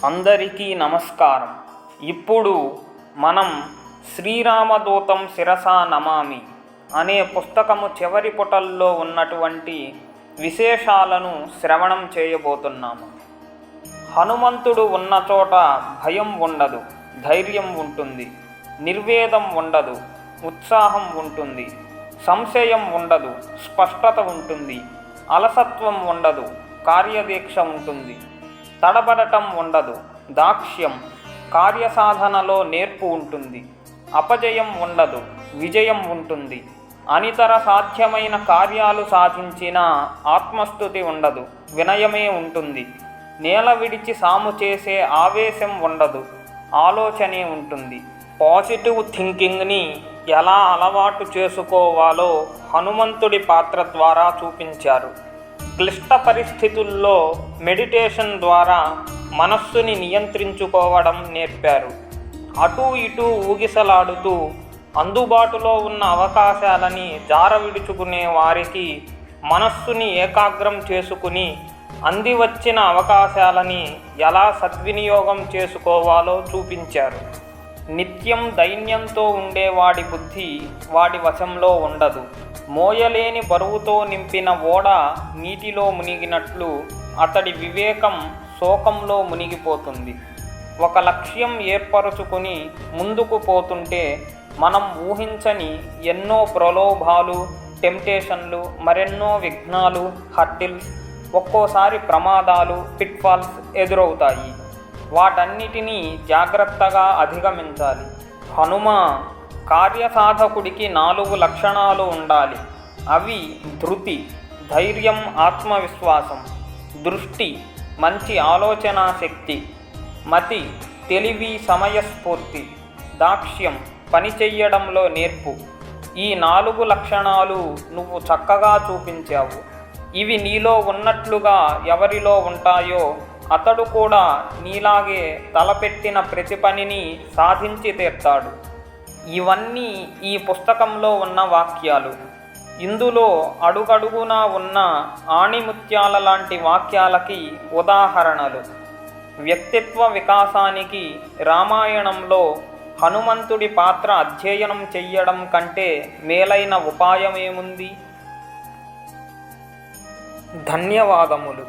అందరికీ నమస్కారం. ఇప్పుడు మనం శ్రీరామదూతం శిరసా నమామి అనే పుస్తకము చివరి పుటల్లో ఉన్నటువంటి విశేషాలను శ్రవణం చేయబోతున్నాము. హనుమంతుడు ఉన్న చోట భయం ఉండదు, ధైర్యం ఉంటుంది, నిర్వేదం ఉండదు, ఉత్సాహం ఉంటుంది, సంశయం ఉండదు, స్పష్టత ఉంటుంది, అలసత్వం ఉండదు, కార్యదీక్ష ఉంటుంది, తడబడటం ఉండదు, దాక్ష్యం, కార్యసాధనలో నేర్పు ఉంటుంది, అపజయం ఉండదు, విజయం ఉంటుంది, అనితర సాధ్యమైన కార్యాలు సాధించిన ఆత్మస్థుతి ఉండదు, వినయమే ఉంటుంది, నేల విడిచి సాము చేసే ఆవేశం ఉండదు, ఆలోచనే ఉంటుంది. పాజిటివ్ థింకింగ్ని ఎలా అలవాటు చేసుకోవాలో హనుమంతుడి పాత్ర ద్వారా చూపించారు. క్లిష్ట పరిస్థితుల్లో మెడిటేషన్ ద్వారా మనస్సుని నియంత్రించుకోవడం నేర్పారు. అటూ ఇటూ ఊగిసలాడుతూ అందుబాటులో ఉన్న అవకాశాలని జారవిడుచుకునే వారికి మనస్సుని ఏకాగ్రం చేసుకుని అందివచ్చిన అవకాశాలని ఎలా సద్వినియోగం చేసుకోవాలో చూపించారు. నిత్యం దైన్యంతో ఉండేవాడి బుద్ధి వాడి వశంలో ఉండదు. మోయలేని బరువుతో నింపిన ఓడ నీటిలో మునిగినట్లు అతడి వివేకం శోకంలో మునిగిపోతుంది. ఒక లక్ష్యం ఏర్పరచుకుని ముందుకు పోతుంటే మనం ఊహించని ఎన్నో ప్రలోభాలు, టెంప్టేషన్లు, మరెన్నో విఘ్నాలు, హర్డిల్స్, ఒక్కోసారి ప్రమాదాలు, పిట్ఫాల్స్ ఎదురవుతాయి. వాటన్నిటినీ జాగ్రత్తగా అధిగమించాలి. హనుమ కార్యసాధకుడికి 4 లక్షణాలు ఉండాలి. అవి ధృతి, ధైర్యం, ఆత్మవిశ్వాసం; దృష్టి, మంచి ఆలోచనా శక్తి; మతి, తెలివి, సమయస్ఫూర్తి; దాక్ష్యం, పని చెయ్యడంలో నేర్పు. ఈ 4 లక్షణాలు నువ్వు చక్కగా చూపించావు. ఇవి నీలో ఉన్నట్లుగా ఎవరిలో ఉంటాయో అతడు కూడా నీలాగే తలపెట్టిన ప్రతి పనిని సాధించి తీర్తాడు. ఇవన్నీ ఈ పుస్తకంలో ఉన్న వాక్యాలు. ఇందులో అడుగడుగునా ఉన్న ఆణిముత్యాల లాంటి వాక్యాలకి ఉదాహరణలు. వ్యక్తిత్వ వికాసానికి రామాయణంలో హనుమంతుడి పాత్ర అధ్యయనం చెయ్యడం కంటే మేలైన ఉపాయమేముంది? ధన్యవాదములు.